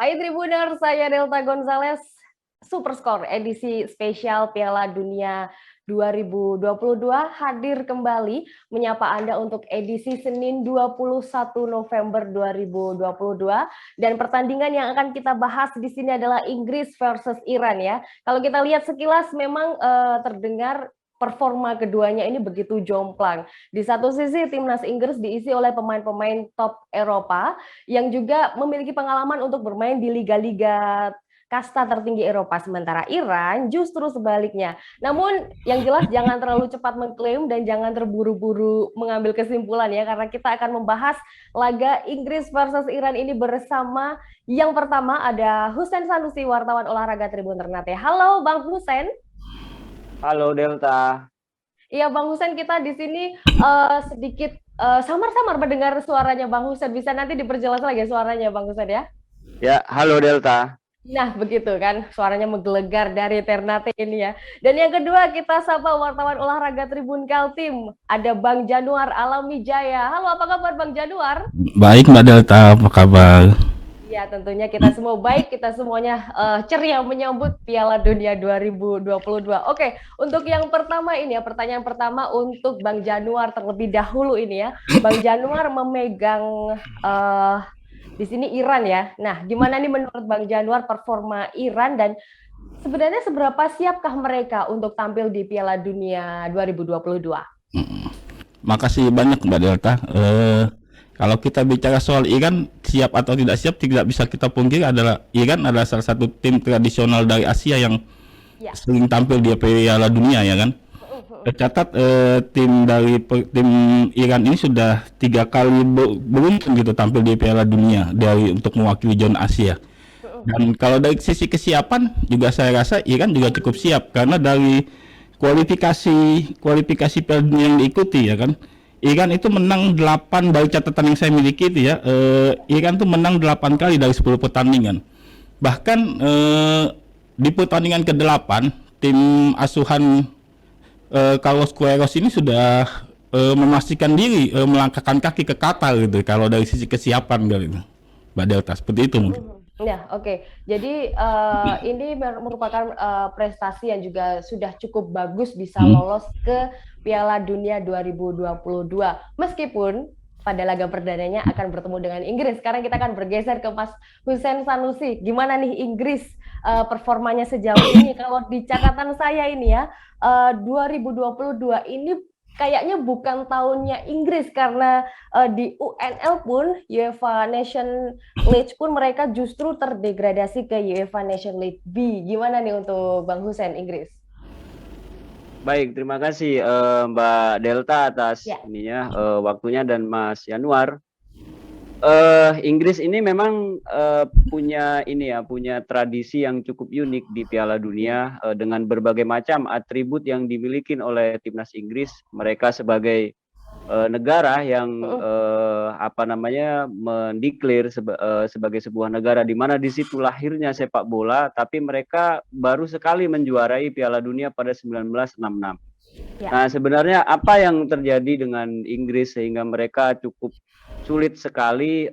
Hai Tribuners, saya Delta Gonzales. Superscore edisi spesial Piala Dunia 2022 hadir kembali menyapa Anda untuk edisi Senin 21 November 2022 dan pertandingan yang akan kita bahas di sini adalah Inggris versus Iran ya. Kalau kita lihat sekilas memang terdengar performa keduanya ini begitu jomplang. Di satu sisi timnas Inggris diisi oleh pemain-pemain top Eropa yang juga memiliki pengalaman untuk bermain di liga-liga kasta tertinggi Eropa, sementara Iran justru sebaliknya. Namun yang jelas jangan terlalu cepat mengklaim dan jangan terburu-buru mengambil kesimpulan ya, karena kita akan membahas laga Inggris versus Iran ini bersama yang pertama ada Husein Sanusi, wartawan olahraga Tribun Ternate. Halo Bang Husein. Halo Delta. Iya Bang Husein, kita di sini sedikit samar-samar mendengar suaranya Bang Husein. Bisa nanti diperjelas lagi suaranya Bang Husein ya? Ya, halo Delta. Nah, begitu kan, suaranya menggelegar dari Ternate ini ya. Dan yang kedua, kita sapa wartawan olahraga Tribun Kaltim. Ada Bang Januar Alami Jaya. Halo, apa kabar Bang Januar? Baik Mbak Delta, apa kabar? Ya, tentunya kita semua baik, kita semuanya ceria menyambut Piala Dunia 2022. Oke, untuk yang pertama ini ya, pertanyaan pertama untuk Bang Januar terlebih dahulu ini ya. Bang Januar memegang di sini Iran ya. Nah, gimana nih menurut Bang Januar performa Iran dan sebenarnya seberapa siapkah mereka untuk tampil di Piala Dunia 2022? Makasih banyak Mbak Delta. Kalau kita bicara soal Iran siap atau tidak siap, tidak bisa kita pungkiri adalah Iran adalah salah satu tim tradisional dari Asia yang sering tampil di Piala Dunia ya kan. Tercatat tim Iran ini sudah 3 kali beruntun gitu tampil di Piala Dunia untuk mewakili zona Asia. Dan kalau dari sisi kesiapan juga saya rasa Iran juga cukup siap karena dari kualifikasi Piala Dunia yang diikuti ya kan. Iran itu menang 8 dari catatan yang saya miliki itu ya. Iran itu menang 8 kali dari 10 pertandingan. Bahkan di pertandingan ke-8 tim asuhan Carlos Queiroz ini sudah memastikan diri melangkahkan kaki ke Qatar gitu kalau dari sisi kesiapan gitu. Mbak Delta seperti itu mungkin. Ya, oke. Jadi ini merupakan prestasi yang juga sudah cukup bagus bisa lolos ke Piala Dunia 2022. Meskipun pada laga perdananya akan bertemu dengan Inggris. Sekarang kita akan bergeser ke Mas Husein Sanusi. Gimana nih Inggris performanya sejauh ini? Kalau di catatan saya ini ya, 2022 ini kayaknya bukan tahunnya Inggris karena di UNL pun UEFA Nation League pun mereka justru terdegradasi ke UEFA Nation League B. Gimana nih untuk Bang Husein Inggris? Baik, terima kasih Mbak Delta atas waktunya dan Mas Januar. Inggris ini memang punya tradisi yang cukup unik di Piala Dunia dengan berbagai macam atribut yang dimiliki oleh timnas Inggris. Mereka sebagai negara yang mendeklar sebagai sebuah negara di mana di situ lahirnya sepak bola, tapi mereka baru sekali menjuarai Piala Dunia pada 1966. Nah, sebenarnya apa yang terjadi dengan Inggris sehingga mereka cukup sulit sekali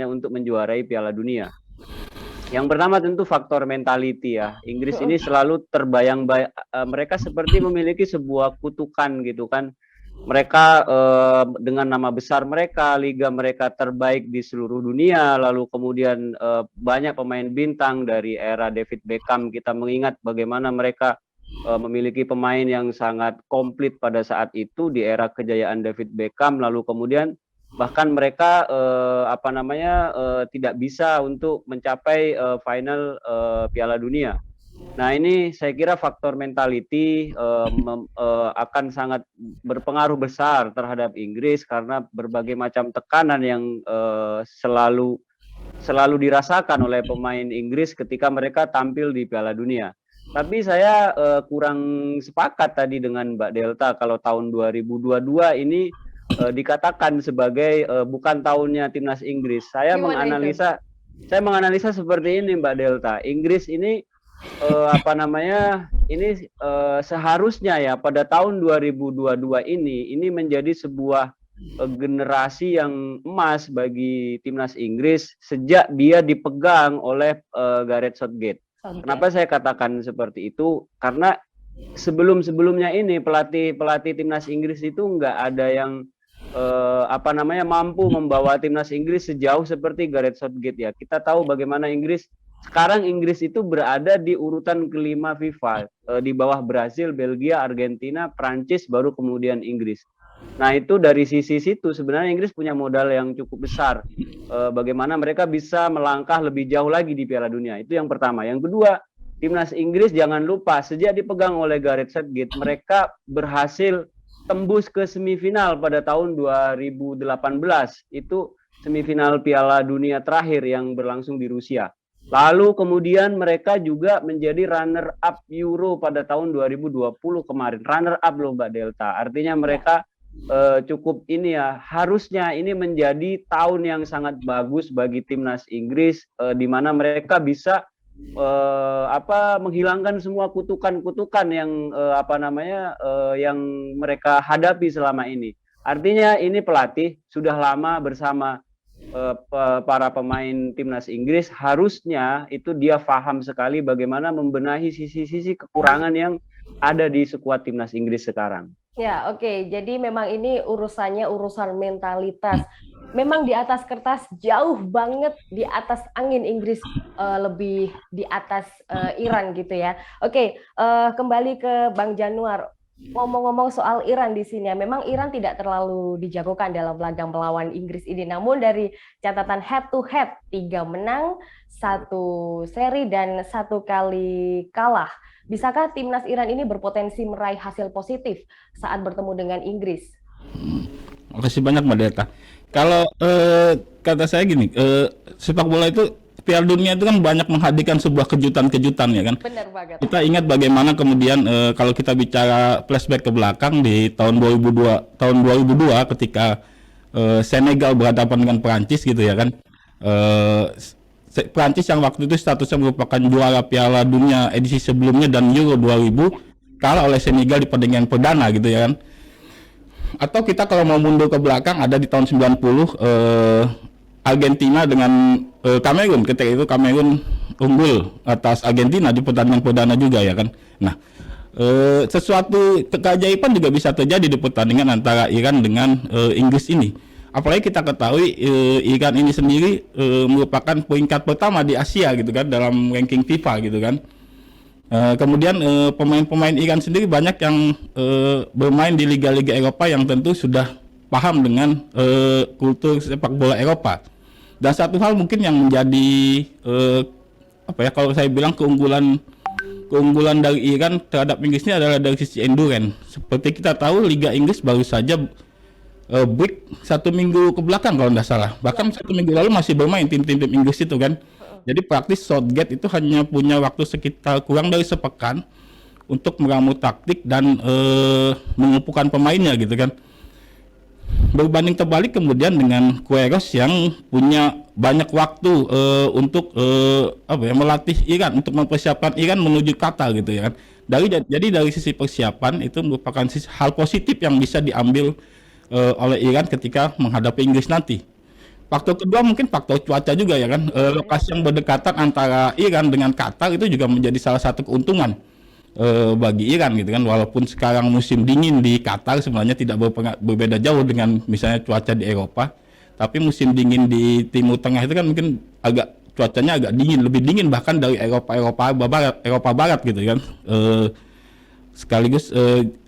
untuk menjuarai Piala Dunia? Yang pertama tentu faktor mentality ya. Inggris ini selalu mereka seperti memiliki sebuah kutukan gitu kan. Mereka dengan nama besar mereka, liga mereka terbaik di seluruh dunia, lalu kemudian banyak pemain bintang dari era David Beckham. Kita mengingat bagaimana mereka memiliki pemain yang sangat komplit pada saat itu di era kejayaan David Beckham, lalu kemudian bahkan mereka tidak bisa untuk mencapai final Piala Dunia. Nah, ini saya kira faktor mentality akan sangat berpengaruh besar terhadap Inggris karena berbagai macam tekanan yang selalu dirasakan oleh pemain Inggris ketika mereka tampil di Piala Dunia. Tapi saya kurang sepakat tadi dengan Mbak Delta kalau tahun 2022 ini dikatakan sebagai bukan tahunnya timnas Inggris. Saya menganalisa seperti ini Mbak Delta. Inggris ini seharusnya ya pada tahun 2022 ini menjadi sebuah generasi yang emas bagi timnas Inggris sejak dia dipegang oleh Gareth Southgate. Kenapa saya katakan seperti itu? Karena sebelum-sebelumnya ini pelatih timnas Inggris itu nggak ada yang mampu membawa timnas Inggris sejauh seperti Gareth Southgate ya. Kita tahu bagaimana sekarang Inggris itu berada di urutan kelima FIFA, di bawah Brasil, Belgia, Argentina, Prancis, baru kemudian Inggris. Nah itu dari sisi situ sebenarnya Inggris punya modal yang cukup besar. Bagaimana mereka bisa melangkah lebih jauh lagi di Piala Dunia. Itu yang pertama. Yang kedua, timnas Inggris jangan lupa sejak dipegang oleh Gareth Southgate mereka berhasil tembus ke semifinal pada tahun 2018. Itu semifinal Piala Dunia terakhir yang berlangsung di Rusia. Lalu kemudian mereka juga menjadi runner up Euro pada tahun 2020 kemarin. Runner up loh Mbak Delta. Artinya mereka cukup ini ya, harusnya ini menjadi tahun yang sangat bagus bagi timnas Inggris, di mana mereka bisa menghilangkan semua kutukan-kutukan yang yang mereka hadapi selama ini. Artinya ini pelatih sudah lama bersama para pemain timnas Inggris, harusnya itu dia paham sekali bagaimana membenahi sisi-sisi kekurangan yang ada di skuad timnas Inggris sekarang. Ya, oke. Jadi memang ini urusannya urusan mentalitas. Memang di atas kertas jauh banget di atas angin Inggris, lebih di atas Iran gitu ya. Oke, kembali ke Bang Januar. Ngomong-ngomong soal Iran di sini, memang Iran tidak terlalu dijagokan dalam laga melawan Inggris ini. Namun dari catatan head to head, 3 menang, 1 seri dan 1 kali kalah. Bisakah timnas Iran ini berpotensi meraih hasil positif saat bertemu dengan Inggris? Makasih banyak Mbak Delta. Kalau kata saya gini, sepak bola itu Piala Dunia itu kan banyak menghadirkan sebuah kejutan-kejutan ya kan. Benar banget. Kita ingat bagaimana kemudian kalau kita bicara flashback ke belakang di tahun 2002 ketika Senegal berhadapan dengan Perancis gitu ya kan. Perancis yang waktu itu statusnya merupakan juara Piala Dunia edisi sebelumnya dan Euro 2000 kalah oleh Senegal di pertandingan perdana gitu ya kan. Atau kita kalau mau mundur ke belakang ada di tahun 90 Argentina dengan Kamerun. Ketika itu Kamerun unggul atas Argentina di pertandingan perdana juga ya kan. Nah, sesuatu keajaiban juga bisa terjadi di pertandingan antara Iran dengan Inggris ini. Apalagi kita ketahui Iran ini sendiri merupakan peringkat pertama di Asia gitu kan dalam ranking FIFA gitu kan. Kemudian pemain-pemain Iran sendiri banyak yang bermain di liga-liga Eropa yang tentu sudah paham dengan kultur sepak bola Eropa. Dan satu hal mungkin yang menjadi kalau saya bilang keunggulan dari Iran terhadap Inggris ini adalah dari sisi endurance. Seperti kita tahu Liga Inggris baru saja break 1 minggu ke belakang kalau tidak salah. Bahkan 1 minggu lalu masih bermain tim-tim Inggris itu kan. Jadi praktis Southgate itu hanya punya waktu sekitar kurang dari sepekan untuk meramu taktik dan mengumpulkan pemainnya gitu kan. Berbanding terbalik kemudian dengan Queiroz yang punya banyak waktu untuk melatih Iran, untuk mempersiapkan Iran menuju Qatar gitu ya kan. Jadi dari sisi persiapan itu merupakan hal positif yang bisa diambil oleh Iran ketika menghadapi Inggris nanti. Faktor kedua mungkin faktor cuaca juga ya kan. Lokasi yang berdekatan antara Iran dengan Qatar itu juga menjadi salah satu keuntungan bagi Iran gitu kan. Walaupun sekarang musim dingin di Qatar sebenarnya tidak berbeda jauh dengan misalnya cuaca di Eropa, tapi musim dingin di Timur Tengah itu kan mungkin cuacanya agak dingin, lebih dingin bahkan dari Eropa Barat gitu kan. Sekaligus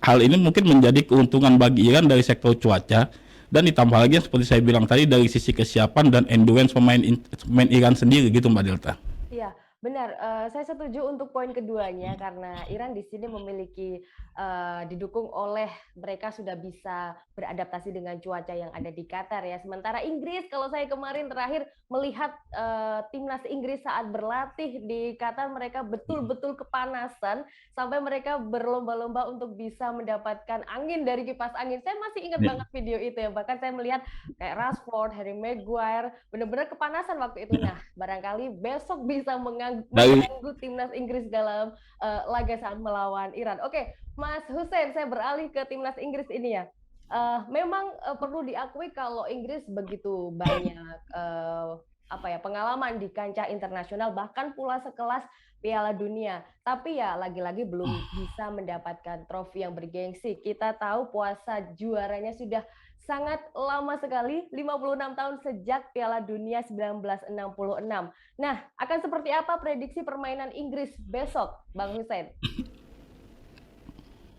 hal ini mungkin menjadi keuntungan bagi Iran dari sektor cuaca. Dan ditambah lagi seperti saya bilang tadi dari sisi kesiapan dan endurance pemain Iran sendiri gitu Mbak Delta. Iya, benar. Saya setuju untuk poin keduanya karena Iran di sini memiliki didukung oleh mereka sudah bisa beradaptasi dengan cuaca yang ada di Qatar ya. Sementara Inggris, kalau saya kemarin terakhir melihat timnas Inggris saat berlatih di Qatar, mereka betul-betul kepanasan sampai mereka berlomba-lomba untuk bisa mendapatkan angin dari kipas angin. Saya masih ingat banget video itu ya. Bahkan saya melihat kayak Rashford, Harry Maguire benar-benar kepanasan waktu itu. Nah, barangkali besok bisa mengganggu timnas Inggris dalam laga saat melawan Iran. Oke, Mas Hussein, saya beralih ke timnas Inggris ini ya. memang perlu diakui kalau Inggris begitu banyak pengalaman di kancah internasional, bahkan pula sekelas Piala Dunia. Tapi ya lagi-lagi belum bisa mendapatkan trofi yang bergengsi. Kita tahu puasa juaranya sudah sangat lama sekali, 56 tahun sejak Piala Dunia 1966. Nah, akan seperti apa prediksi permainan Inggris besok, Bang Hussein?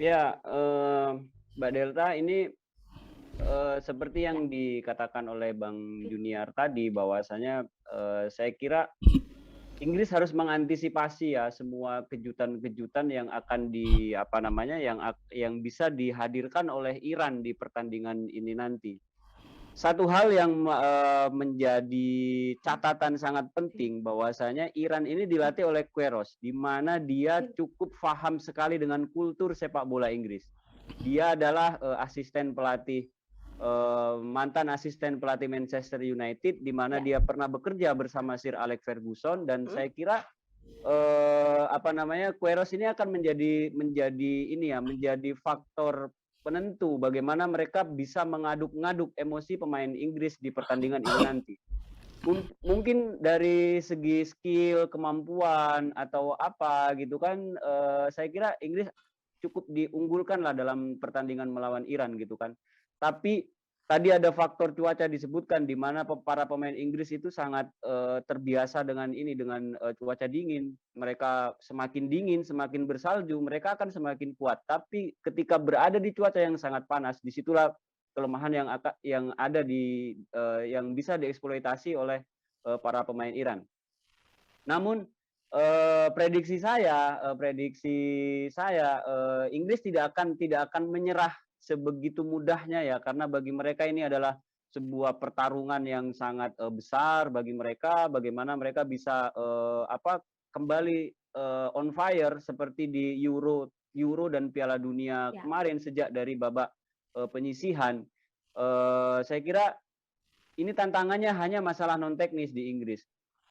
Ya, Mbak Delta, ini seperti yang dikatakan oleh Bang Junior tadi, bahwasanya saya kira Inggris harus mengantisipasi ya semua kejutan-kejutan yang akan yang bisa dihadirkan oleh Iran di pertandingan ini nanti. Satu hal yang menjadi catatan sangat penting, bahwasanya Iran ini dilatih oleh Queiroz, di mana dia cukup paham sekali dengan kultur sepak bola Inggris. Dia adalah mantan asisten pelatih Manchester United, di mana dia pernah bekerja bersama Sir Alex Ferguson, dan saya kira Queiroz ini akan menjadi faktor penentu bagaimana mereka bisa mengaduk-ngaduk emosi pemain Inggris di pertandingan ini nanti. Mungkin dari segi skill, kemampuan atau apa gitu kan, saya kira Inggris cukup diunggulkan lah dalam pertandingan melawan Iran gitu kan. Tapi tadi ada faktor cuaca disebutkan, di mana para pemain Inggris itu sangat terbiasa dengan cuaca dingin. Mereka semakin dingin, semakin bersalju, mereka akan semakin kuat. Tapi ketika berada di cuaca yang sangat panas, disitulah kelemahan yang ada yang bisa dieksploitasi oleh para pemain Iran. Namun prediksi saya Inggris tidak akan menyerah sebegitu mudahnya ya, karena bagi mereka ini adalah sebuah pertarungan yang sangat besar bagi mereka, bagaimana mereka bisa kembali on fire seperti di Euro dan Piala Dunia kemarin, sejak dari babak penyisihan. Saya kira ini tantangannya hanya masalah non teknis di Inggris.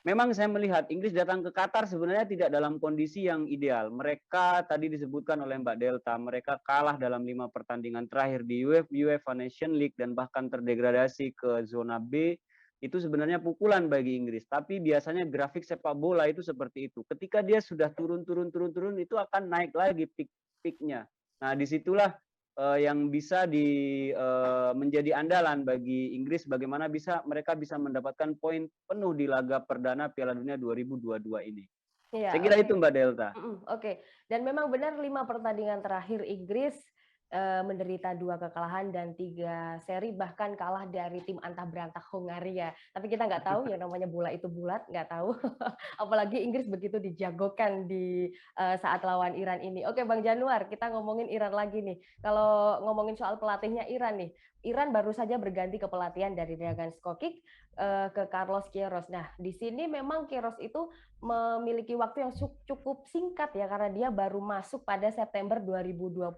Memang saya melihat Inggris datang ke Qatar sebenarnya tidak dalam kondisi yang ideal. Mereka tadi disebutkan oleh Mbak Delta, mereka kalah dalam 5 pertandingan terakhir di UEFA Nation League dan bahkan terdegradasi ke zona B. Itu sebenarnya pukulan bagi Inggris. Tapi biasanya grafik sepak bola itu seperti itu. Ketika dia sudah turun, itu akan naik lagi peak-nya. Nah, disitulah yang bisa menjadi andalan bagi Inggris, bagaimana mereka bisa mendapatkan poin penuh di laga perdana Piala Dunia 2022 ini. Saya kira itu Mbak Delta. Oke. Dan memang benar 5 pertandingan terakhir Inggris menderita 2 kekalahan dan 3 seri, bahkan kalah dari tim antah berantah Hongaria. Tapi kita nggak tahu yang namanya bola itu bulat, nggak tahu. Apalagi Inggris begitu dijagokan di saat lawan Iran ini. Oke, Bang Januar, kita ngomongin Iran lagi nih. Kalau ngomongin soal pelatihnya Iran nih, Iran baru saja berganti kepelatihan dari Dragan Skocic ke Carlos Queiroz. Nah, di sini memang Queiroz itu memiliki waktu yang cukup singkat ya, karena dia baru masuk pada September 2022.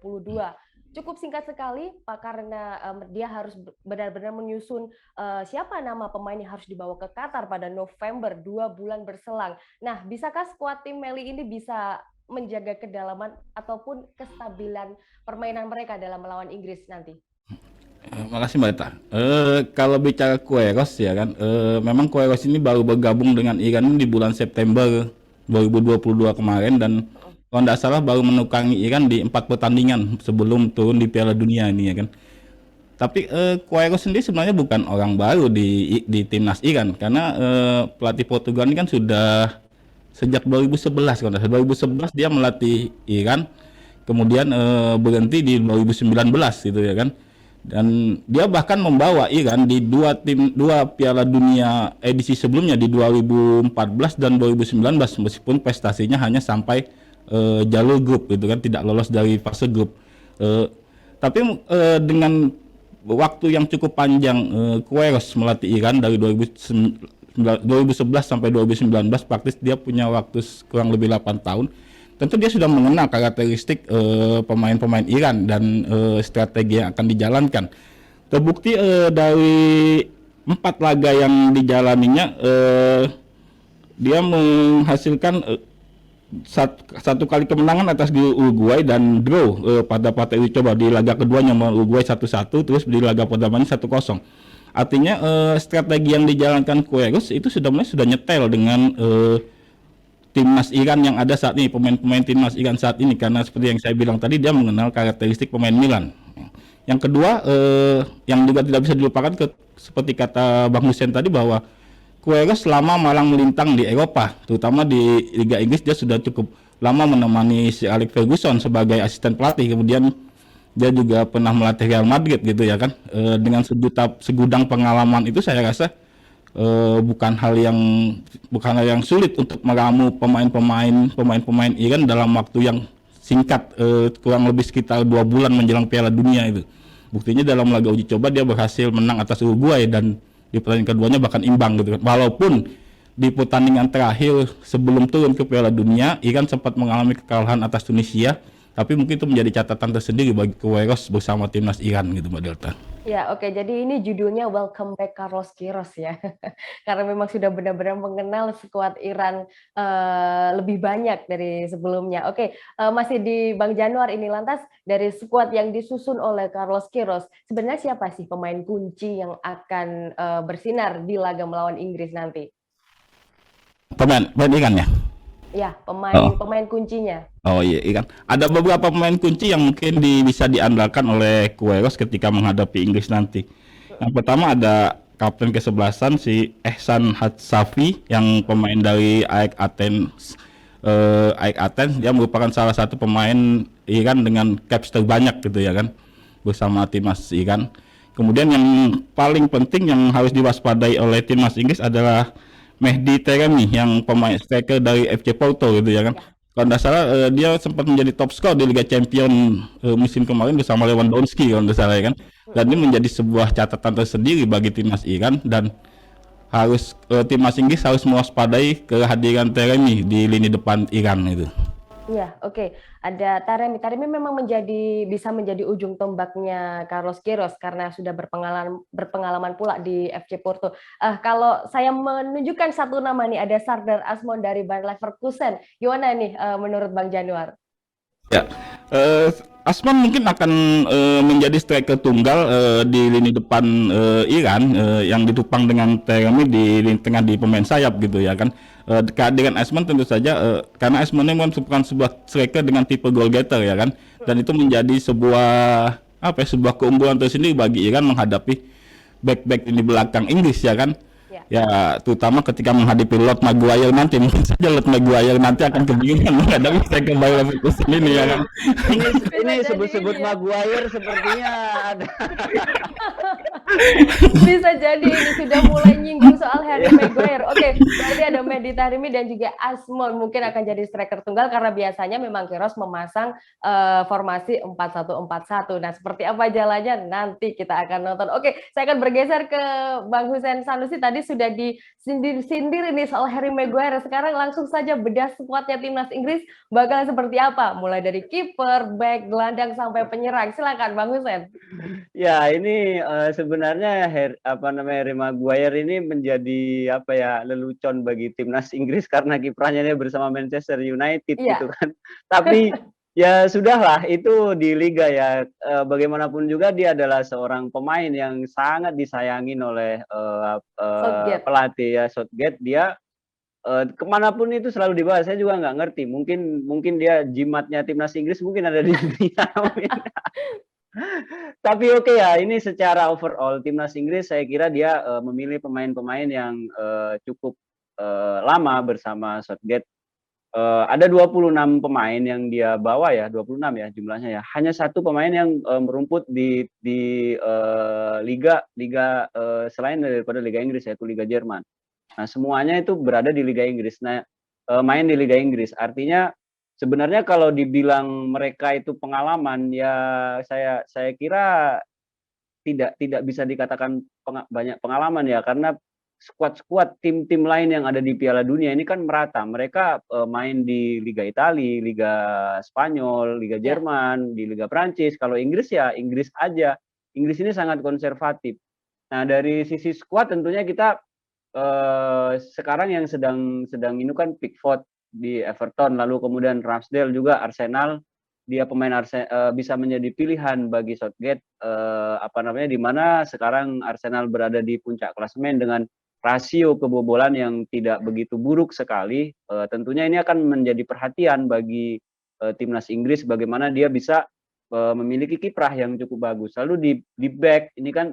Cukup singkat sekali, Pak, karena dia harus benar-benar menyusun siapa nama pemain yang harus dibawa ke Qatar pada November, 2 bulan berselang. Nah, bisakah skuad tim Meli ini bisa menjaga kedalaman ataupun kestabilan permainan mereka dalam melawan Inggris nanti? Makasih Mbak Eta. Kalau bicara Queiroz ya kan, memang Queiroz ini baru bergabung dengan Iran di bulan September 2022 kemarin, dan kalau tidak salah baru menukangi Iran di 4 pertandingan sebelum turun di Piala Dunia ini ya kan. Tapi Queiroz sendiri sebenarnya bukan orang baru di timnas Iran, karena pelatih Portugal ini kan sudah sejak 2011 kan. 2011 dia melatih Iran, kemudian berhenti di 2019 gitu ya kan. Dan dia bahkan membawa Iran di 2 Piala Dunia edisi sebelumnya di 2014 dan 2019, meskipun prestasinya hanya sampai jalur grup gitu kan, tidak lolos dari fase grup. Tapi dengan waktu yang cukup panjang Queiroz melatih Iran dari 2011 sampai 2019, praktis dia punya waktu kurang lebih 8 tahun. Tentu dia sudah mengenal karakteristik pemain-pemain Iran dan strategi yang akan dijalankan. Terbukti dari 4 laga yang dijalaninya, dia menghasilkan satu kali kemenangan atas di Uruguay dan draw pada partai uji coba di laga keduanya melawan Uruguay 1-1, terus di laga pertamanya 1-0. Artinya strategi yang dijalankan Queiroz itu sudah nyetel dengan timnas Iran yang ada saat ini, pemain-pemain timnas Iran saat ini, karena seperti yang saya bilang tadi dia mengenal karakteristik pemain Milan. Yang kedua yang juga tidak bisa dilupakan seperti kata Bang Hussein tadi bahwa Queiroz selama malang melintang di Eropa, terutama di Liga Inggris dia sudah cukup lama menemani si Alex Ferguson sebagai asisten pelatih. Kemudian dia juga pernah melatih Real Madrid gitu ya kan. Dengan segudang pengalaman itu saya rasa bukan hal yang sulit untuk meramu pemain Iran dalam waktu yang singkat, kurang lebih sekitar 2 bulan menjelang Piala Dunia itu. Buktinya dalam laga uji coba dia berhasil menang atas Uruguay dan di pertandingan keduanya bahkan imbang gitu kan. Walaupun di pertandingan terakhir sebelum turun ke Piala Dunia, Iran sempat mengalami kekalahan atas Tunisia, tapi mungkin itu menjadi catatan tersendiri bagi Queiroz bersama timnas Iran gitu Mbak Delta. Ya, oke. Jadi ini judulnya Welcome Back Carlos Queiroz ya. Karena memang sudah benar-benar mengenal skuad Iran lebih banyak dari sebelumnya. Oke, masih di Bang Januar ini, lantas dari skuad yang disusun oleh Carlos Queiroz, sebenarnya siapa sih pemain kunci yang akan bersinar di laga melawan Inggris nanti? Pemain Iran ya? Ya, pemain kuncinya. Oh iya, kan. Ada beberapa pemain kunci yang mungkin bisa diandalkan oleh Queiroz ketika menghadapi Inggris nanti. Yang pertama ada kapten ke-11 si Ehsan Hatsafi yang pemain dari AEK Athens. Dia merupakan salah satu pemain Iran dengan caps terbanyak gitu ya kan, bersama timnas Iran. Kemudian yang paling penting yang harus diwaspadai oleh timnas Inggris adalah Mehdi Taremi yang pemain striker dari FC Porto gitu ya kan. Kalau tidak salah dia sempat menjadi top skor di Liga Champions musim kemarin bersama Lewandowski kalau tidak salah ya kan. Dan ini menjadi sebuah catatan tersendiri bagi timnas Iran dan timnas Inggris harus mewaspadai kehadiran Taremi di lini depan Iran itu. Iya, oke. Ada Taremi. Taremi memang bisa menjadi ujung tombaknya Carlos Queiroz karena sudah berpengalaman pula di FC Porto. Kalau saya menunjukkan satu nama nih, ada Sardar Azmoun dari Bayer Leverkusen. Gimana nih menurut Bang Januar? Ya, Azmoun mungkin akan menjadi striker tunggal di lini depan Iran yang ditopang dengan Taremi di lini tengah di pemain sayap gitu ya kan. Kehadiran Azmoun tentu saja karena Azmoun memang merupakan sebuah striker dengan tipe goal getter ya kan, dan itu menjadi sebuah keunggulan tersendiri bagi Iran menghadapi back di belakang Inggris ya kan. Ya, terutama ketika menghadapi Lord Maguire nanti, mungkin saja Lord Maguire nanti akan kebingungan menghadapi striker Bayer Leverkusen ini ya kan. Ini sebut-sebut Maguire sepertinya ada. Bisa jadi ini sudah mulai nyinggung soal Harry Maguire. Oke, berarti ada Mehdi Taremi dan juga Azmoun mungkin akan jadi striker tunggal karena biasanya memang Queiroz memasang formasi 4-1-4-1. Nah, seperti apa jalannya nanti kita akan nonton. Oke, saya akan bergeser ke Bang Hussein Sanusi. Tadi sudah disindir-sindir ini soal Harry Maguire. Sekarang langsung saja bedah skuadnya timnas Inggris bakalan seperti apa? Mulai dari kiper, back, gelandang sampai penyerang. Silakan Bang Hussein. Ya, ini sebenarnya Harry Maguire ini menjadi lelucon bagi timnas Inggris karena kiprahnya dia bersama Manchester United gitu kan. Tapi ya sudahlah, itu di liga ya. Bagaimanapun juga dia adalah seorang pemain yang sangat disayangin oleh pelatih ya Southgate. Dia kemanapun itu selalu dibahas. Saya juga nggak ngerti. Mungkin dia jimatnya timnas Inggris mungkin ada di dunia. Tapi oke ya, ini secara overall timnas Inggris saya kira dia memilih pemain-pemain yang cukup lama bersama Southgate. Ada 26 pemain yang dia bawa ya, 26 ya jumlahnya ya. Hanya satu pemain yang merumput di liga selain daripada Liga Inggris, yaitu Liga Jerman. Nah, semuanya itu berada di Liga Inggris. Nah, main di Liga Inggris. Artinya sebenarnya kalau dibilang mereka itu pengalaman ya saya kira tidak bisa dikatakan banyak pengalaman ya, karena skuad tim-tim lain yang ada di Piala Dunia ini kan merata. Mereka main di Liga Italia, Liga Spanyol, Liga Jerman, di Liga Prancis. Kalau Inggris ya Inggris aja. Inggris ini sangat konservatif. Nah, dari sisi skuad tentunya kita sekarang yang sedang ini kan Pickford di Everton, lalu kemudian Ramsdale juga Arsenal. Dia pemain bisa menjadi pilihan bagi Southgate, di mana sekarang Arsenal berada di puncak klasemen dengan rasio kebobolan yang tidak begitu buruk sekali. Tentunya ini akan menjadi perhatian bagi timnas Inggris bagaimana dia bisa memiliki kiprah yang cukup bagus. Lalu di back ini kan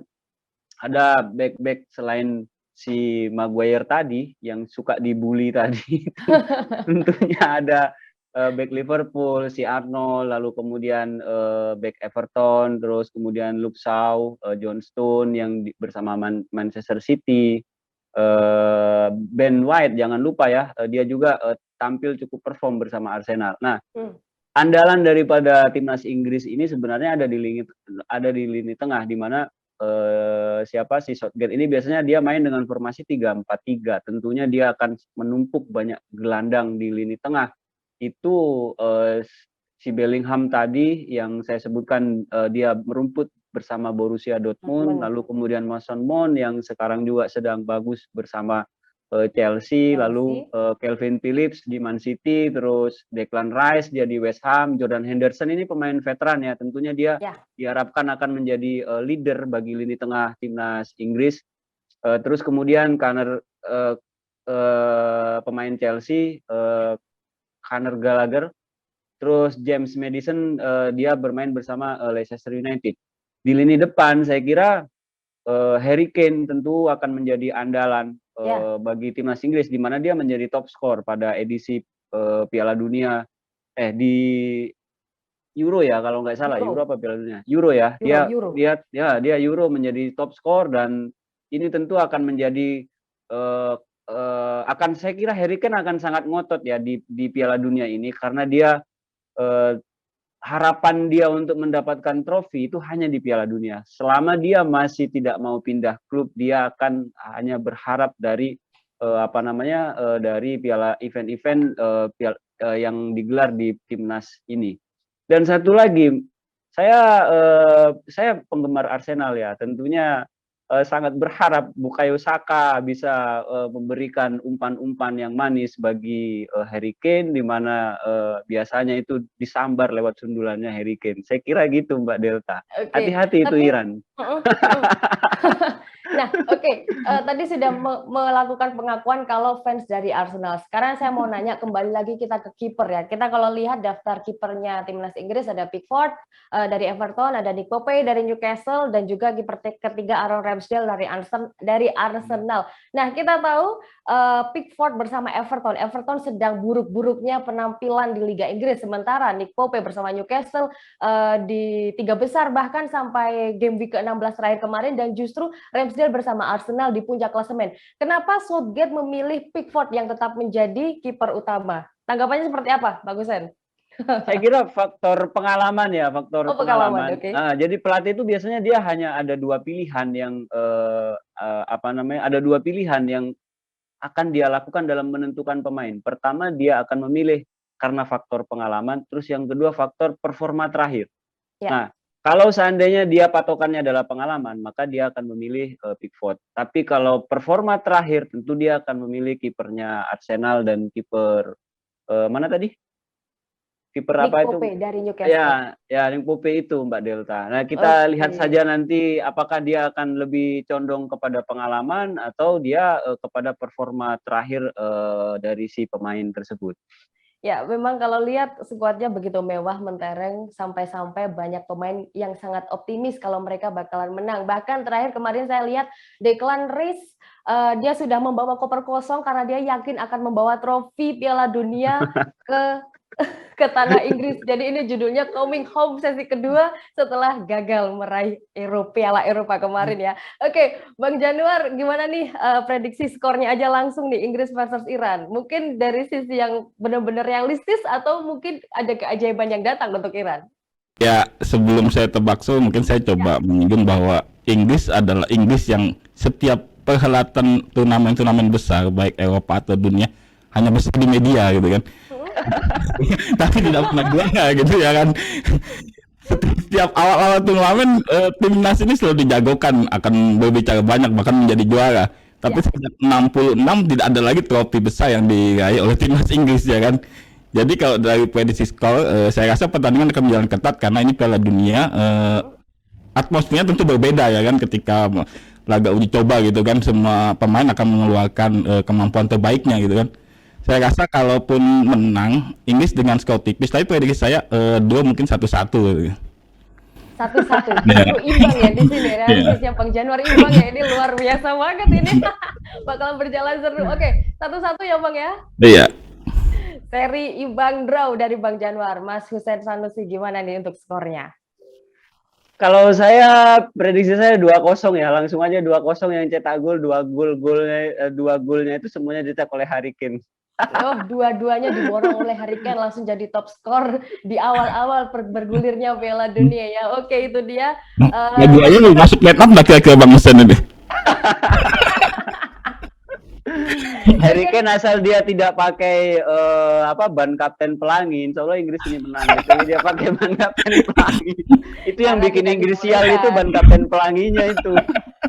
ada back selain si Maguire tadi yang suka dibully tadi. Tentunya ada back Liverpool, si Arnold, lalu kemudian back Everton, terus kemudian Luke Shaw, John Stone yang bersama Manchester City, Ben White jangan lupa ya, dia juga tampil cukup perform bersama Arsenal. Nah, andalan daripada timnas Inggris ini sebenarnya ada di lini tengah, di mana si Southgate ini biasanya dia main dengan formasi 3-4-3. Tentunya dia akan menumpuk banyak gelandang di lini tengah. Itu si Bellingham tadi yang saya sebutkan, dia merumput bersama Borussia Dortmund, lalu kemudian Mason Mount yang sekarang juga sedang bagus bersama Chelsea, lalu Calvin Phillips di Man City, terus Declan Rice dia di West Ham, Jordan Henderson ini pemain veteran ya, tentunya dia diharapkan akan menjadi leader bagi lini tengah timnas Inggris. Terus kemudian pemain Chelsea, Conor Gallagher, terus James Maddison, dia bermain bersama Leicester United. Di lini depan saya kira Harry Kane tentu akan menjadi andalan bagi timnas Inggris, di mana dia menjadi top skor pada edisi Piala Dunia di Euro ya kalau nggak salah. Euro apa Piala Dunia? Euro ya. Dia Euro menjadi top skor, dan ini tentu akan menjadi saya kira Harry Kane akan sangat ngotot ya di Piala Dunia ini, karena dia harapan dia untuk mendapatkan trofi itu hanya di Piala Dunia. Selama dia masih tidak mau pindah klub, dia akan hanya berharap dari dari event-event yang digelar di timnas ini. Dan satu lagi, saya penggemar Arsenal ya, tentunya sangat berharap Bukayo Saka bisa memberikan umpan-umpan yang manis bagi Harry Kane, di mana biasanya itu disambar lewat sundulannya Harry Kane. Saya kira gitu Mbak Delta. Hati-hati itu Iran. Nah, tadi sudah melakukan pengakuan kalau fans dari Arsenal. Sekarang saya mau nanya kembali lagi kita ke kiper ya. Kita kalau lihat daftar kipernya timnas Inggris ada Pickford dari Everton, ada Nick Pope dari Newcastle, dan juga kiper ketiga Aaron Ramsdale dari Arsenal. Nah, kita tahu Pickford bersama Everton sedang buruk-buruknya penampilan di Liga Inggris, sementara Nick Pope bersama Newcastle di 3 besar bahkan sampai game week ke-16 terakhir kemarin, dan justru Ramsdale bersama Arsenal di puncak klasemen. Kenapa Southgate memilih Pickford yang tetap menjadi kiper utama? Tanggapannya seperti apa, Pak Gusen? Saya kira faktor pengalaman ya, pengalaman. Okay. Jadi pelatih itu biasanya dia hanya ada dua pilihan yang akan dia lakukan dalam menentukan pemain. Pertama, dia akan memilih karena faktor pengalaman, terus yang kedua faktor performa terakhir. Nah, kalau seandainya dia patokannya adalah pengalaman, maka dia akan memilih Pickford. Tapi kalau performa terakhir, tentu dia akan memilih kipernya Arsenal dan kiper mana tadi? Kiper apa itu? Nick Pope dari Newcastle. Ya, Nick Pope itu Mbak Delta. Nah, kita lihat saja nanti apakah dia akan lebih condong kepada pengalaman atau dia kepada performa terakhir dari si pemain tersebut. Ya, memang kalau lihat skuadnya begitu mewah, mentereng, sampai-sampai banyak pemain yang sangat optimis kalau mereka bakalan menang. Bahkan terakhir kemarin saya lihat Declan Rice, dia sudah membawa koper kosong karena dia yakin akan membawa trofi Piala Dunia ke tanah Inggris. Jadi ini judulnya Coming Home sesi kedua setelah gagal meraih Piala Eropa kemarin ya. Oke, Bang Januar, gimana nih prediksi skornya aja langsung nih Inggris versus Iran? Mungkin dari sisi yang benar-benar realistis atau mungkin ada keajaiban yang datang untuk Iran? Ya, sebelum saya tebak mungkin saya coba menyinggung bahwa Inggris adalah Inggris yang setiap perhelatan turnamen besar baik Eropa atau dunia hanya besar di media gitu kan. Tapi tidak pernah juara gitu ya kan. Setiap awal-awal turnamen timnas ini selalu dijagokan akan berbicara banyak bahkan menjadi juara. Tapi sejak 66 tidak ada lagi trofi besar yang diraih oleh timnas Inggris ya kan. Jadi kalau dari prediksi skor, saya rasa pertandingan akan berjalan ketat karena ini Piala Dunia. Atmosfernya tentu berbeda ya kan ketika laga uji coba gitu kan, semua pemain akan mengeluarkan kemampuan terbaiknya gitu kan. Saya rasa kalaupun menang Inggris dengan skor tipis, tapi prediksi saya dua mungkin 1-1 gitu. 1-1, imbang ya di sini realistisnya Bang Januar, imbang ya, ini luar biasa banget ini. Bakalan berjalan seru. Oke, 1-1 ya Bang ya. Iya. Seri imbang draw dari Bang Januar. Mas Husein Sanusi gimana nih untuk skornya? Kalau saya prediksi saya 2-0 ya, langsung aja 2-0 yang cetak gol, dua golnya itu semuanya dicetak oleh Harry Kane. Oh, dua-duanya diborong oleh Harry Kane, langsung jadi top skor di awal-awal bergulirnya Piala Dunia ya. Oke, itu dia. Dua-duanya masuk line up kira-kira Bang Husein ini. Harry Kane asal dia tidak pakai ban kapten pelangi, insya Allah Inggris ini menang. Jadi dia pakai ban kapten pelangi. Itu yang bikin Inggris sial itu ban kapten pelanginya itu.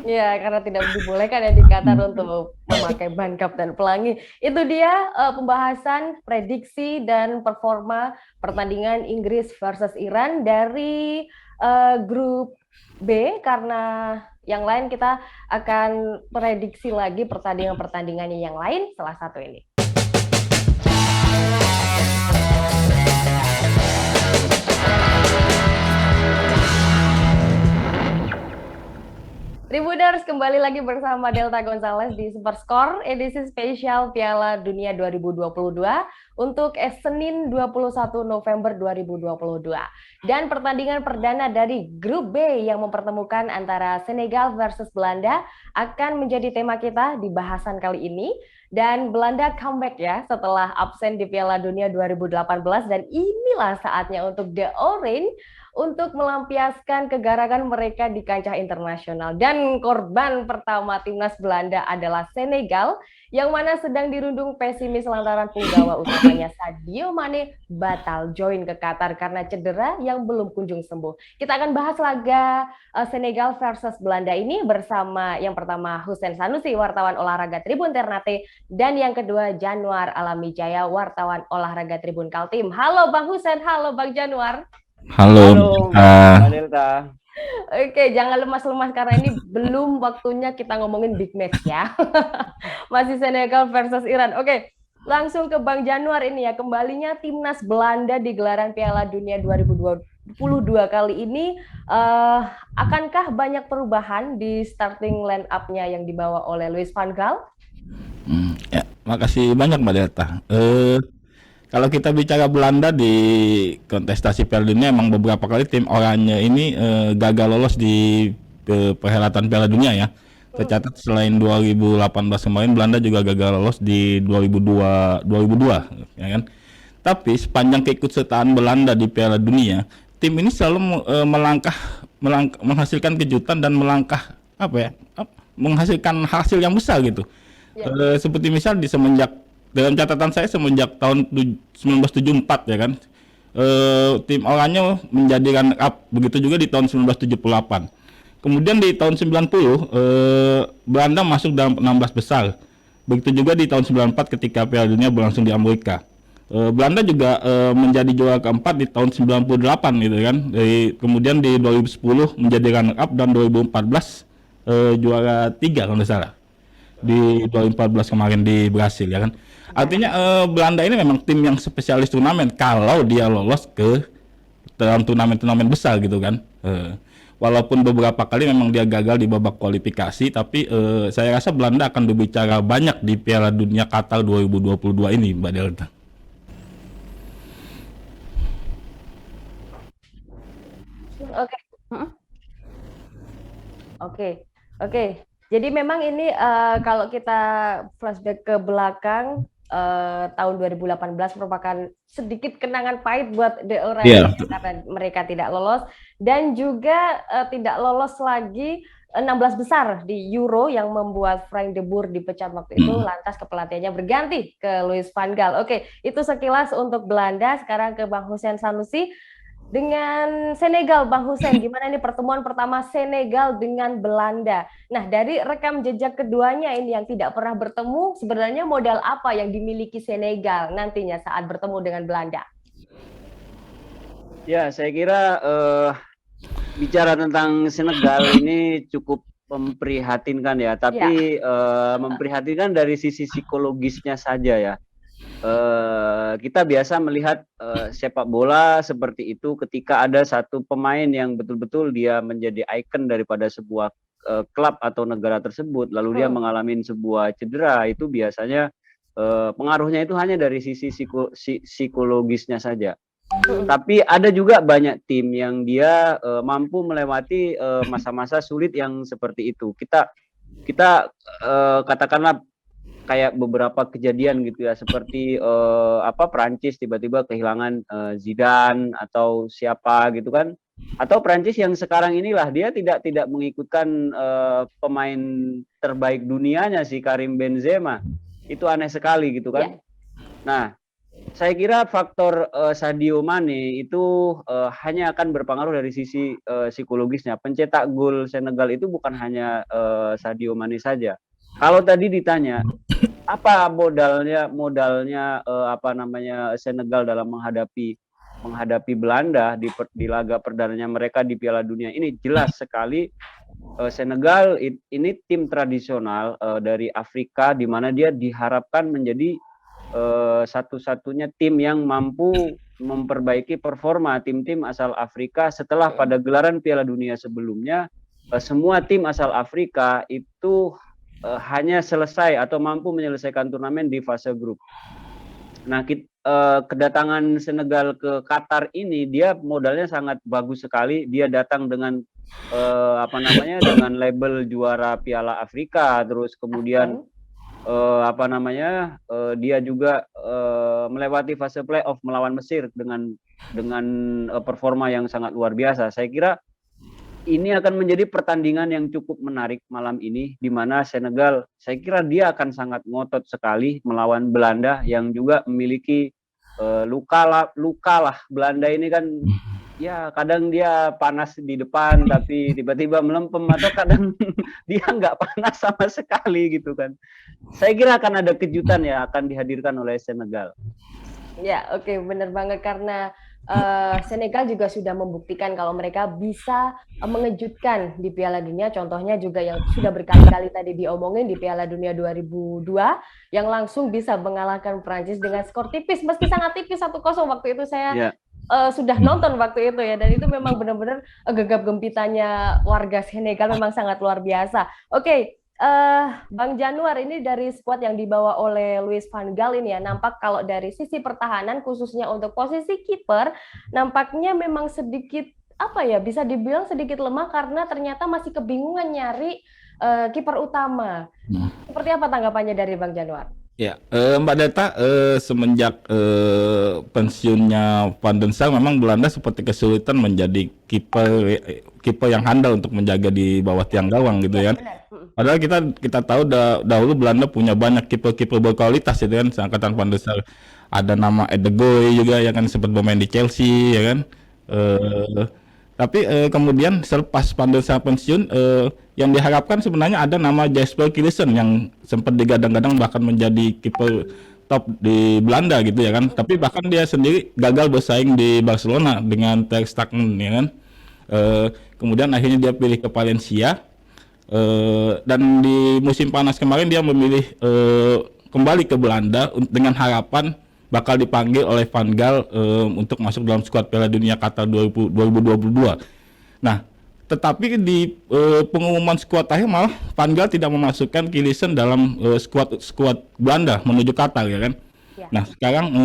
Iya, karena tidak dibolehkan ya di Qatar untuk memakai ban kapten pelangi. Itu dia pembahasan prediksi dan performa pertandingan Inggris versus Iran dari grup B, karena yang lain kita akan prediksi lagi pertandingan-pertandingan yang lain setelah satu ini. Tribuners, kembali lagi bersama Delta Gonzalez di Superskor edisi spesial Piala Dunia 2022 untuk Senin 21 November 2022. Dan pertandingan perdana dari grup B yang mempertemukan antara Senegal versus Belanda akan menjadi tema kita di bahasan kali ini. Dan Belanda comeback ya setelah absen di Piala Dunia 2018, dan inilah saatnya untuk The Orange untuk melampiaskan kegaragan mereka di kancah internasional. Dan korban pertama timnas Belanda adalah Senegal, yang mana sedang dirundung pesimis lantaran punggawa utamanya Sadio Mane batal join ke Qatar karena cedera yang belum kunjung sembuh. Kita akan bahas laga Senegal versus Belanda ini bersama yang pertama Husein Sanusi, wartawan olahraga Tribun Ternate, dan yang kedua Januar Alamijaya, wartawan olahraga Tribun Kaltim. Halo Bang Husein, halo Bang Januar. Halo. Delta. Oke, jangan lemas-lemas karena ini belum waktunya kita ngomongin big match ya. Masih Senegal versus Iran. Oke, langsung ke Bang Januar ini ya. Kembalinya timnas Belanda di gelaran Piala Dunia 2022 kali ini, akankah banyak perubahan di starting line up-nya yang dibawa oleh Louis van Gaal? Ya, makasih banyak Mbak Delta. Kalau kita bicara Belanda di kontestasi Piala Dunia, emang beberapa kali tim oranye ini gagal lolos di perhelatan Piala Dunia ya. Tercatat selain 2018 kemarin, Belanda juga gagal lolos di 2002 ya kan. Tapi sepanjang keikutsertaan Belanda di Piala Dunia, tim ini selalu menghasilkan kejutan dan menghasilkan hasil yang besar gitu. Ya. Seperti misal dalam catatan saya semenjak tahun 1974 ya kan, tim oranye menjadi runner up, begitu juga di tahun 1978. Kemudian di tahun 90 Belanda masuk dalam 16 besar, begitu juga di tahun 94 ketika Piala Dunia berlangsung di Amerika. Belanda juga menjadi juara keempat di tahun 98 gitu kan. Kemudian di 2010 menjadi runner up, dan 2014 juara 3 kalau tidak salah. Di 2014 kemarin di Brasil ya kan. Artinya Belanda ini memang tim yang spesialis turnamen kalau dia lolos ke dalam turnamen-turnamen besar gitu kan. Walaupun beberapa kali memang dia gagal di babak kualifikasi, tapi saya rasa Belanda akan berbicara banyak di Piala Dunia Qatar 2022 ini, Mbak Delta. Oke. Jadi memang ini kalau kita flashback ke belakang, tahun 2018 merupakan sedikit kenangan pahit buat The Orange karena mereka tidak lolos, dan juga tidak lolos lagi 16 besar di Euro yang membuat Frank de Boer dipecat waktu itu, lantas kepelatihannya berganti ke Louis van Gaal. Oke, itu sekilas untuk Belanda. Sekarang ke Bang Husein Sanusi. dengan Senegal, Bang Hussein, gimana nih pertemuan pertama Senegal dengan Belanda? Nah, dari rekam jejak keduanya ini yang tidak pernah bertemu, sebenarnya modal apa yang dimiliki Senegal nantinya saat bertemu dengan Belanda? Ya, saya kira bicara tentang Senegal ini cukup memprihatinkan ya, Ya, tapi memprihatinkan dari sisi psikologisnya saja ya. Kita biasa melihat sepak bola seperti itu ketika ada satu pemain yang betul-betul dia menjadi ikon daripada sebuah klub atau negara tersebut, lalu dia mengalami sebuah cedera, itu biasanya pengaruhnya itu hanya dari sisi psikologisnya saja. Tapi ada juga banyak tim yang dia mampu melewati masa-masa sulit yang seperti itu. Kita katakanlah kayak beberapa kejadian gitu ya, seperti Prancis tiba-tiba kehilangan Zidane atau siapa gitu kan, atau Prancis yang sekarang inilah dia tidak mengikutkan pemain terbaik dunianya si Karim Benzema, itu aneh sekali gitu kan. Nah, saya kira faktor Sadio Mane itu hanya akan berpengaruh dari sisi psikologisnya. Pencetak gol Senegal itu bukan hanya Sadio Mane saja. Kalau tadi ditanya apa modalnya Senegal dalam menghadapi Belanda di laga perdananya mereka di Piala Dunia ini, jelas sekali Senegal ini tim tradisional dari Afrika, di mana dia diharapkan menjadi satu-satunya tim yang mampu memperbaiki performa tim-tim asal Afrika setelah pada gelaran Piala Dunia sebelumnya semua tim asal Afrika itu hanya selesai atau mampu menyelesaikan turnamen di fase grup. Nah, kedatangan Senegal ke Qatar ini dia modalnya sangat bagus sekali. Dia datang dengan dengan label juara Piala Afrika, terus kemudian dia juga melewati fase playoff melawan Mesir dengan performa yang sangat luar biasa. Saya kira ini akan menjadi pertandingan yang cukup menarik malam ini, di mana Senegal, saya kira dia akan sangat ngotot sekali melawan Belanda yang juga memiliki luka lah. Belanda ini kan ya kadang dia panas di depan tapi tiba-tiba melempem, atau kadang dia nggak panas sama sekali gitu kan. Saya kira akan ada kejutan ya akan dihadirkan oleh Senegal. Ya, oke, benar banget, karena Senegal juga sudah membuktikan kalau mereka bisa mengejutkan di Piala Dunia. Contohnya juga yang sudah berkali-kali tadi diomongin di Piala Dunia 2002 yang langsung bisa mengalahkan Prancis dengan skor tipis, meski sangat tipis 1-0 waktu itu. Saya sudah nonton waktu itu ya, dan itu memang benar-benar gegap gempitanya warga Senegal memang sangat luar biasa. Oke. Bang Januar, ini dari skuad yang dibawa oleh Louis van Gaal ini ya, nampak kalau dari sisi pertahanan khususnya untuk posisi kiper nampaknya memang sedikit bisa dibilang sedikit lemah karena ternyata masih kebingungan nyari kiper utama. Seperti apa tanggapannya dari Bang Januar? Ya, Mbak Delta, semenjak pensiunnya Van den Sar, memang Belanda seperti kesulitan menjadi kiper yang handal untuk menjaga di bawah tiang gawang gitu ya. Padahal kita tahu dahulu Belanda punya banyak kiper-kiper berkualitas itu kan, seangkatan Van den Sar. Ada nama Edegoy juga yang kan sempat bermain di Chelsea ya kan. Tapi kemudian selepas Van den Sar pensiun, yang diharapkan sebenarnya ada nama Jesper Cillessen yang sempat digadang-gadang bahkan menjadi kiper top di Belanda gitu ya kan. Tapi bahkan dia sendiri gagal bersaing di Barcelona dengan Ter Stegen ya kan. Kemudian akhirnya dia pilih ke Valencia. Dan di musim panas kemarin dia memilih kembali ke Belanda dengan harapan bakal dipanggil oleh Van Gaal untuk masuk dalam skuad Piala Dunia Qatar 2022. Nah, tetapi di pengumuman skuad akhir malah Van Gaal tidak memasukkan Cillessen dalam skuad Belanda menuju Qatar ya kan. Ya. Nah, sekarang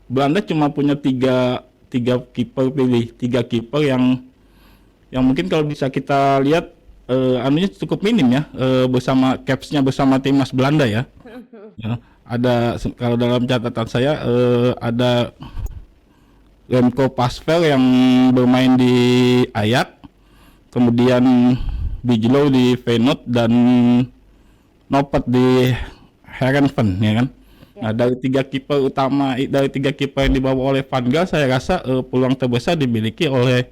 Belanda cuma punya tiga kiper yang mungkin kalau bisa kita lihat anunya cukup minim ya, bersama capsnya bersama timnas Belanda ya. Ada, kalau dalam catatan saya ada Remco Pasvel yang bermain di Ajax, kemudian Bijlow di Feyenoord dan Noppert di Heerenveen ya kan. Nah, dari tiga kiper yang dibawa oleh Van Gaal, saya rasa peluang terbesar dimiliki oleh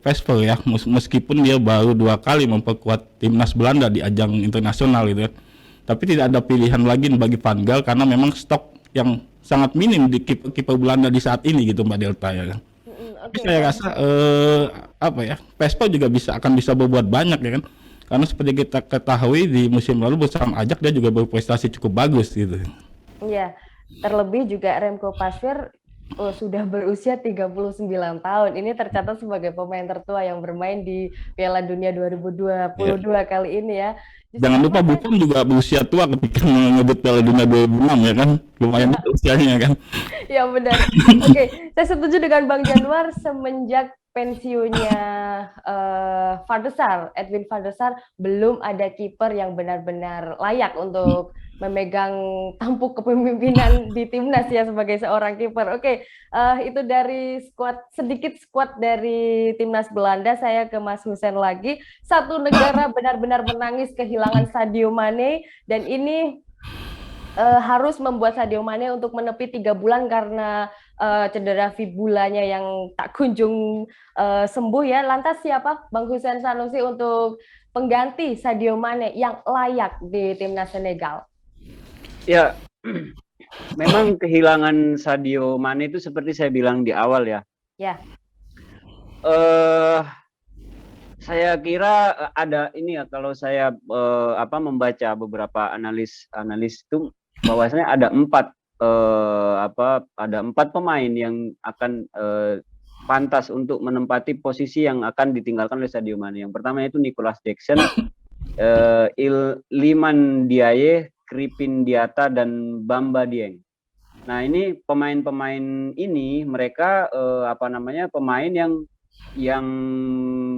Vesper ya, meskipun dia baru 2 kali memperkuat timnas Belanda di ajang internasional gitu ya. Tapi tidak ada pilihan lagi bagi Van Gaal karena memang stok yang sangat minim di kiper Belanda di saat ini gitu Mbak Delta ya kan. Tapi Oke, saya rasa Vesper juga akan bisa berbuat banyak ya kan. Karena seperti kita ketahui di musim lalu bersama Ajax dia juga berprestasi cukup bagus gitu. Iya, terlebih juga Remco Pasveer sudah berusia 39 tahun. Ini tercatat sebagai pemain tertua yang bermain di Piala Dunia 2022 kali ini ya. Jangan lupa Buffon juga berusia tua ketika ngebut Piala Dunia 2006 ya kan. Lumayan usianya kan. Ya benar. Oke, saya setuju dengan Bang Januar. Semenjak pensiunnya Van der Sar, Edwin van der Sar, belum ada kiper yang benar-benar layak untuk memegang tampuk kepemimpinan di timnas ya sebagai seorang kiper. Oke, itu dari sedikit skuad dari timnas Belanda. Saya ke Mas Hussein lagi. Satu negara benar-benar menangis kehilangan Sadio Mane, dan ini harus membuat Sadio Mane untuk menepi 3 bulan karena cedera fibulanya yang tak kunjung sembuh ya. Lantas siapa Bang Hussein Sanusi untuk pengganti Sadio Mane yang layak di timnas Senegal? Ya, memang kehilangan Sadio Mane itu seperti saya bilang di awal ya. Ya. Saya kira ada ini ya, kalau saya membaca beberapa analis itu bahwasanya ada 4 pemain yang akan pantas untuk menempati posisi yang akan ditinggalkan oleh Sadio Mane. Yang pertama itu Nicolas Jackson, Iliman Ndiaye, Kripin Diata, dan Bamba Dieng. Nah, ini pemain-pemain ini mereka pemain yang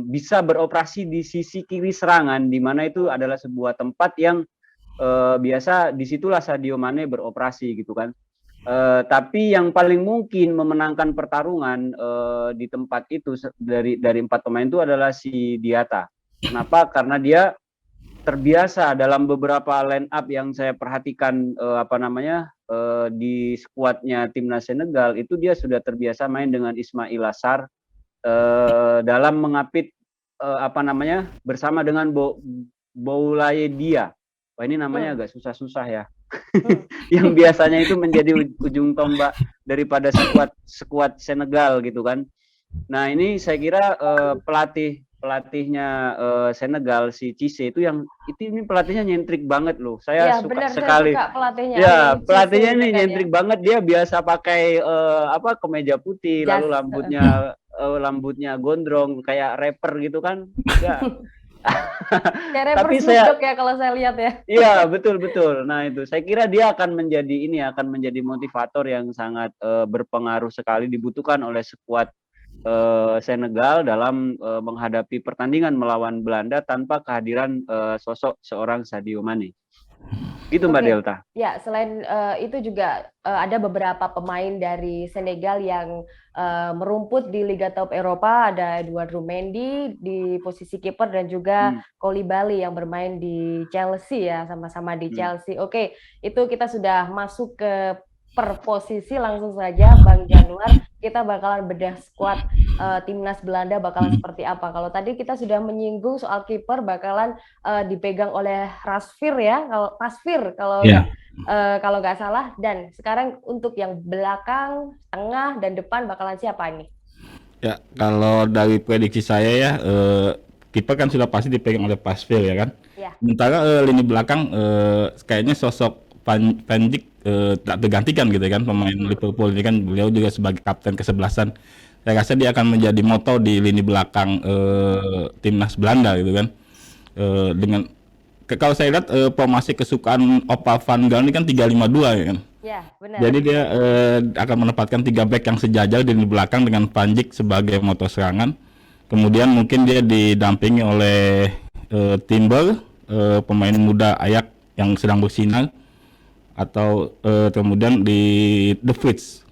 bisa beroperasi di sisi kiri serangan, di mana itu adalah sebuah tempat yang biasa disitulah Sadio Mane beroperasi gitu kan. Tapi yang paling mungkin memenangkan pertarungan di tempat itu dari 4 pemain itu adalah si Diata. Kenapa? Karena dia terbiasa dalam beberapa line up yang saya perhatikan di skuadnya timnas Senegal itu, dia sudah terbiasa main dengan Ismail Assar dalam mengapit bersama dengan Boulaye Dia. Wah, ini namanya agak susah-susah ya. Yang biasanya itu menjadi ujung tombak daripada skuad Senegal gitu kan. Nah, ini saya kira pelatihnya Senegal, si Cisse itu ini pelatihnya nyentrik banget loh. Saya suka sekali. Saya suka pelatihnya. Ya, pelatihnya ini nyentrik banget. Dia biasa pakai kemeja putih, lalu rambutnya gondrong kayak rapper gitu kan. Ya. Tapi saya ya kalau saya lihat ya. Iya, betul. Nah, itu saya kira dia akan menjadi motivator yang sangat berpengaruh sekali, dibutuhkan oleh skuad Senegal dalam menghadapi pertandingan melawan Belanda tanpa kehadiran sosok seorang Sadio Mane. Gitu Mbak Delta. Ya, selain itu juga ada beberapa pemain dari Senegal yang merumput di Liga Top Eropa. Ada Eduardo Mendy di posisi kiper dan juga Koulibaly yang bermain di Chelsea ya, sama-sama di Chelsea. Oke, itu kita sudah masuk ke per posisi. Langsung saja Bang Januar, kita bakalan bedah skuad timnas Belanda bakalan seperti apa. Kalau tadi kita sudah menyinggung soal kiper bakalan dipegang oleh Pasveer ya, kalau nggak salah. Dan sekarang untuk yang belakang, tengah, dan depan bakalan siapa ini? Ya, kalau dari prediksi saya ya, kiper kan sudah pasti dipegang oleh Pasveer ya kan. Ya. Sementara lini belakang kayaknya sosok Van Dijk tak tergantikan gitu kan, pemain Liverpool ini kan, beliau juga sebagai kapten kesebelasan. Saya rasa dia akan menjadi motor di lini belakang timnas Belanda gitu kan. Kalau saya lihat formasi kesukaan Opa Van Gaal ini kan 3-5-2 ya kan. Ya, benar. Jadi dia akan menempatkan 3 back yang sejajar di lini belakang dengan Van Dijk sebagai motor serangan. Kemudian mungkin dia didampingi oleh Timber, pemain muda Ajax yang sedang bersinar, atau kemudian di The Fritz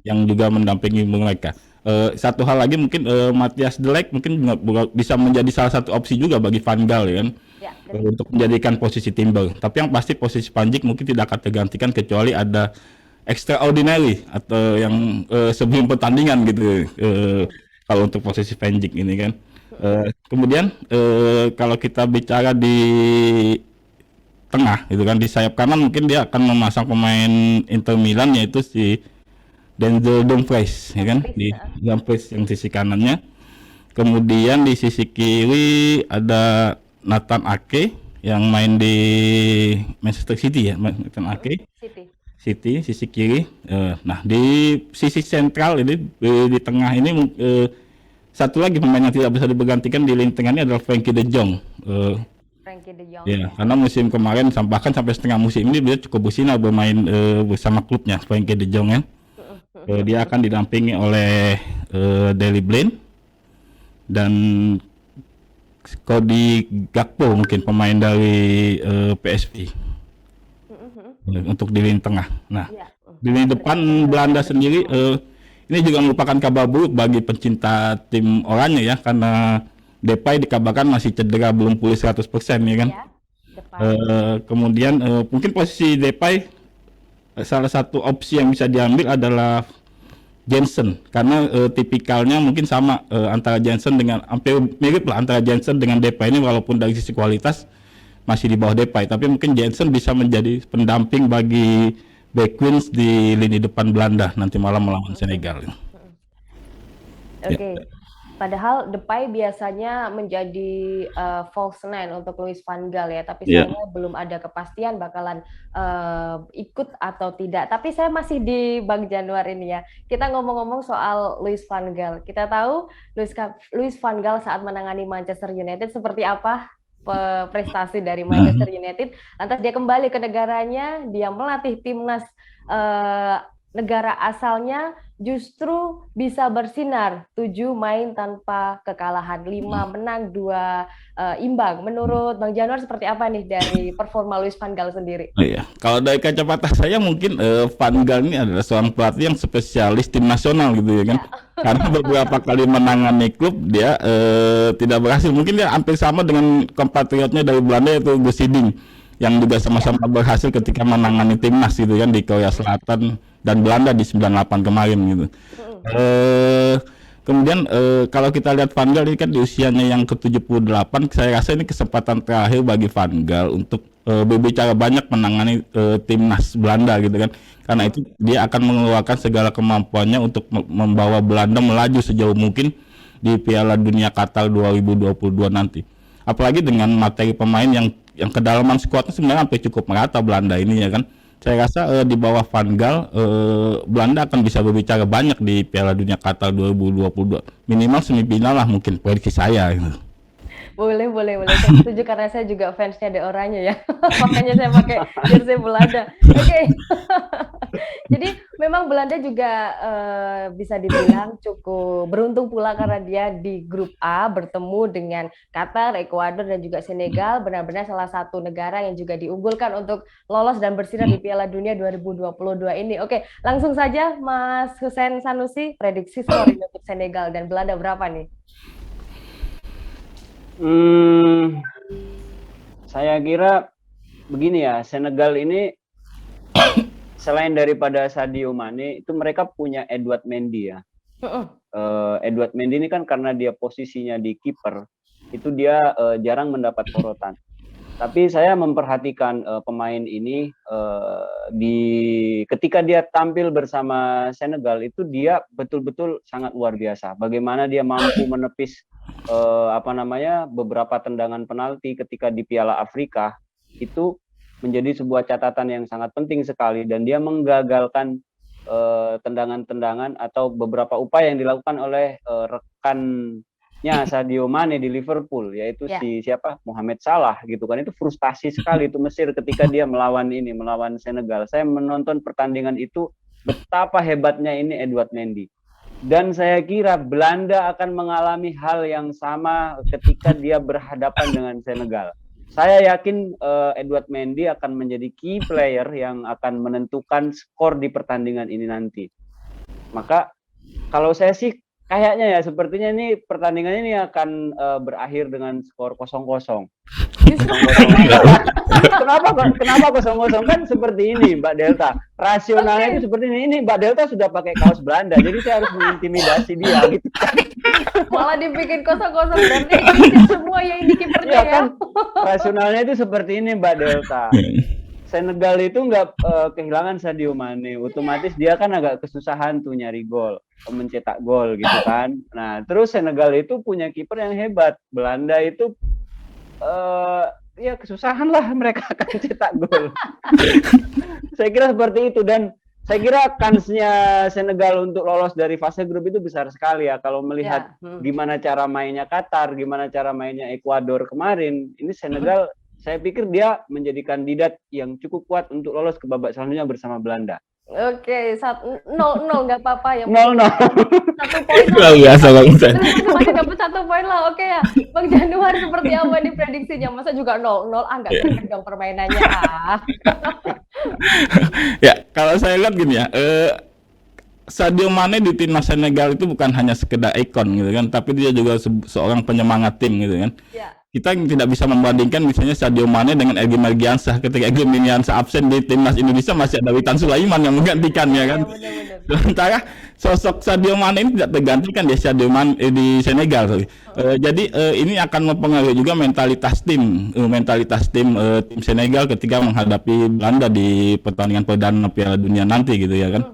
yang juga mendampingi mereka. Satu hal lagi mungkin Matthias de Ligt mungkin bisa menjadi salah satu opsi juga bagi Van Gaal ya kan, Ya, untuk menjadikan posisi Timber. Tapi yang pasti posisi Panjic mungkin tidak akan tergantikan kecuali ada extraordinary atau yang sebelum pertandingan gitu. Kalau untuk posisi Panjic ini kan. Kemudian kalau kita bicara di tengah gitu kan, di sayap kanan mungkin dia akan memasang pemain Inter Milan yaitu si Denzel Dumfries ya kan, di Dumfries yang sisi kanannya. Kemudian di sisi kiri ada Nathan Ake yang main di Manchester City ya, Nathan Ake City sisi kiri. Nah di sisi sentral ini di tengah ini satu lagi pemain yang tidak bisa digantikan di lini tengah ini adalah Frankie de Jong. Frankie de Jong. Ya, karena musim kemarin bahkan sampai setengah musim ini dia cukup bersinar bermain bersama klubnya Frankie de Jong ya. Dia akan didampingi oleh Daley Blind dan Cody Gakpo mungkin pemain dari PSV untuk di lini tengah. Nah, di lini depan Belanda sendiri ini juga merupakan kabar buruk bagi pencinta tim oranye ya, karena Depay dikabarkan masih cedera belum pulih 100% ya kan. Kemudian mungkin posisi Depay salah satu opsi yang bisa diambil adalah Jensen karena tipikalnya mungkin sama antara Jensen dengan hampir mirip lah antara Jensen dengan Depay ini, walaupun dari sisi kualitas masih di bawah Depay, tapi mungkin Jensen bisa menjadi pendamping bagi Backwins di lini depan Belanda nanti malam melawan Senegal. Oke. Padahal Depay biasanya menjadi false nine untuk Louis van Gaal ya, tapi sayangnya belum ada kepastian bakalan ikut atau tidak. Tapi saya masih di Bang Januar ini ya. Kita ngomong-ngomong soal Louis van Gaal. Kita tahu Louis van Gaal saat menangani Manchester United seperti apa prestasi dari Manchester United. Lantas dia kembali ke negaranya, dia melatih timnas negara asalnya, justru bisa bersinar 7 main tanpa kekalahan, 5 menang 2 imbang. Menurut Bang Januar seperti apa nih dari performa Louis van Gaal sendiri? Iya, kalau dari kacamata saya mungkin Van Gaal ini adalah seorang pelatih yang spesialis tim nasional gitu ya kan. Karena beberapa kali menangani klub dia tidak berhasil. Mungkin dia hampir sama dengan kompatriotnya dari Belanda yaitu Gus Hiddink yang juga sama-sama berhasil ketika menangani timnas gitu kan di Korea Selatan dan Belanda di 98 kemarin gitu. Kemudian kalau kita lihat Van Gaal ini kan di usianya yang ke-78, saya rasa ini kesempatan terakhir bagi Van Gaal untuk berbicara banyak menangani timnas Belanda gitu kan. Karena itu dia akan mengeluarkan segala kemampuannya untuk membawa Belanda melaju sejauh mungkin di Piala Dunia Qatar 2022 nanti. Apalagi dengan materi pemain yang kedalaman skuadnya sebenarnya sampai cukup merata Belanda ini ya kan. Saya rasa di bawah Van Gaal Belanda akan bisa berbicara banyak di Piala Dunia Qatar 2022. Minimal semifinal lah mungkin prediksi saya gitu. Boleh. Saya setuju karena saya juga fansnya De Oranje ya. Makanya saya pakai jersey Belanda. Oke. Jadi memang Belanda juga bisa dibilang cukup beruntung pula karena dia di grup A bertemu dengan Qatar, Ekuador dan juga Senegal. Benar-benar salah satu negara yang juga diunggulkan untuk lolos dan bersinar di Piala Dunia 2022 ini. Oke, langsung saja Mas Hussein Sanusi, prediksi skor untuk Senegal dan Belanda berapa nih? Saya kira begini ya, Senegal ini selain daripada Sadio Mane itu mereka punya Edouard Mendy ya. Edouard Mendy ini kan karena dia posisinya di kiper itu dia jarang mendapat sorotan. Tapi saya memperhatikan pemain ini ketika dia tampil bersama Senegal itu dia betul-betul sangat luar biasa. Bagaimana dia mampu menepis beberapa tendangan penalti ketika di Piala Afrika itu menjadi sebuah catatan yang sangat penting sekali, dan dia menggagalkan tendangan-tendangan atau beberapa upaya yang dilakukan oleh rekannya Sadio Mane di Liverpool, yaitu Mohamed Salah gitu kan. Itu frustasi sekali itu Mesir ketika dia melawan Senegal. Saya menonton pertandingan itu, betapa hebatnya ini Edouard Mendy. Dan saya kira Belanda akan mengalami hal yang sama ketika dia berhadapan dengan Senegal. Saya yakin Edouard Mendy akan menjadi key player yang akan menentukan skor di pertandingan ini nanti. Maka kalau saya sih kayaknya ya sepertinya ini pertandingan ini akan berakhir dengan skor 0-0. Kenapa 0-0 kan seperti ini Mbak Delta. Rasionalnya itu seperti ini. Ini Mbak Delta sudah pakai kaos Belanda, jadi saya harus mengintimidasi dia gitu. Malah dibikin 0-0 berarti semua yang ini kipernya ya. Kan rasionalnya itu seperti ini Mbak Delta. Senegal itu nggak kehilangan Sadio Mane, otomatis dia kan agak kesusahan tuh nyari gol, mencetak gol gitu kan. Nah, terus Senegal itu punya kiper yang hebat. Belanda itu ya kesusahan lah mereka akan cetak gol. Saya kira seperti itu, dan saya kira kansnya Senegal untuk lolos dari fase grup itu besar sekali ya. Kalau melihat gimana cara mainnya Qatar, gimana cara mainnya Ekuador kemarin, ini Senegal saya pikir dia menjadi kandidat yang cukup kuat untuk lolos ke babak selanjutnya bersama Belanda. Oke, 0-0 nggak apa-apa ya. 0-0. 1 poin Luar biasa Bang Hussein. Masih dapat 1 poin lah, oke ya. Bang Januar seperti apa nih prediksinya? Masa juga 0-0? Nggak greget dong permainannya. Ya, kalau saya lihat gini ya, Sadio Mane di timnas Senegal itu bukan hanya sekedar ikon gitu kan, tapi dia juga seorang penyemangat tim gitu kan. Ya. Kita tidak bisa membandingkan misalnya Sadio Mane dengan Egy Margiansah. Ketika Egy Margiansah absen di timnas Indonesia masih ada Witan Sulaiman yang menggantikan ya kan. Sementara sosok Sadio Mane ini tidak tergantikan di Sadio Mane di Senegal. Jadi ini akan mempengaruhi juga mentalitas tim tim Senegal ketika menghadapi Belanda di pertandingan perdana Piala Dunia nanti gitu ya kan.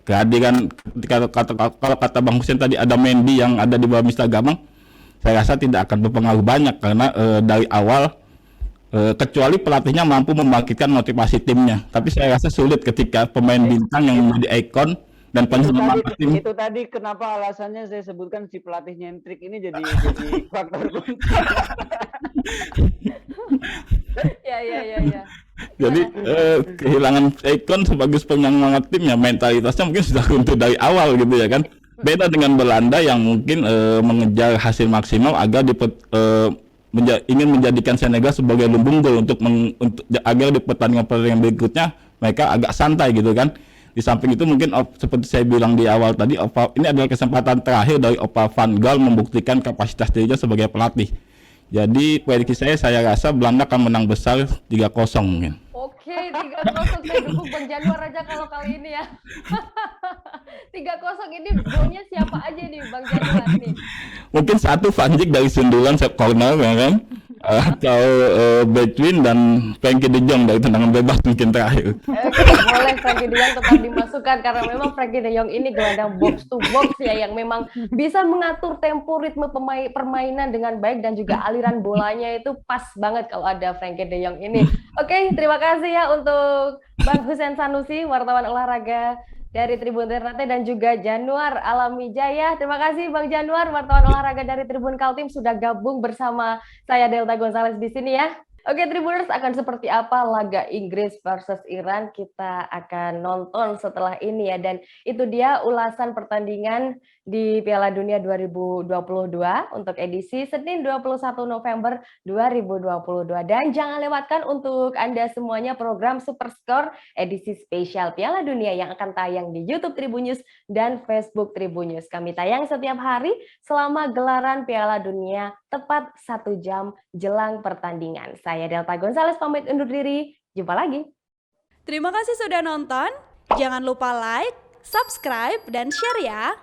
Kehadiran kalau kata Bang Hussein tadi ada Mendy yang ada di bawah Mister Gamang, saya rasa tidak akan berpengaruh banyak karena dari awal kecuali pelatihnya mampu membangkitkan motivasi timnya. Tapi saya rasa sulit ketika pemain bintang yang menjadi ikon dan penyemangat tim. Itu tadi kenapa alasannya saya sebutkan si pelatih nyentrik ini jadi faktor kunci. Ya. Jadi kehilangan ikon sebagai penyemangat timnya, mentalitasnya mungkin sudah runtuh dari awal gitu ya kan. Beda dengan Belanda yang mungkin mengejar hasil maksimal agar ingin menjadikan Senegal sebagai lumbung gol untuk agar di pertandingan berikutnya mereka agak santai gitu kan. Di samping itu mungkin seperti saya bilang di awal tadi, ini adalah kesempatan terakhir dari Opa Van Gaal membuktikan kapasitas dirinya sebagai pelatih. Jadi prediksi saya rasa Belanda akan menang besar 3-0 mungkin. Oke, 3-0 saya dukung Bang Januar aja kalau kali ini ya. 3-0 ini golnya siapa aja nih Bang Januar nih? Mungkin satu Van Dijk dari sundulan corner ya kan, atau Bergwijn dan Frenkie de Jong dari tendangan bebas mungkin terakhir. Boleh Frenkie de Jong tetap dimasukkan karena memang Frenkie de Jong ini gelandang box to box ya yang memang bisa mengatur tempo ritme permainan dengan baik dan juga aliran bolanya itu pas banget kalau ada Frenkie de Jong ini. Oke, terima kasih ya untuk Bang Hussein Sanusi, wartawan olahraga dari Tribun Ternate, dan juga Januar Alamwijaya. Terima kasih Bang Januar, wartawan olahraga dari Tribun Kaltim, sudah gabung bersama saya Delta Gonzales di sini ya. Oke, Tribuners, akan seperti apa laga Inggris versus Iran kita akan nonton setelah ini ya. Dan itu dia ulasan pertandingan di Piala Dunia 2022 untuk edisi Senin 21 November 2022. Dan jangan lewatkan untuk Anda semuanya program Superscore edisi spesial Piala Dunia yang akan tayang di YouTube Tribun News dan Facebook Tribun News. Kami tayang setiap hari selama gelaran Piala Dunia tepat 1 jam jelang pertandingan. Saya Delta Gonzales pamit undur diri. Jumpa lagi. Terima kasih sudah nonton. Jangan lupa like, subscribe, dan share ya.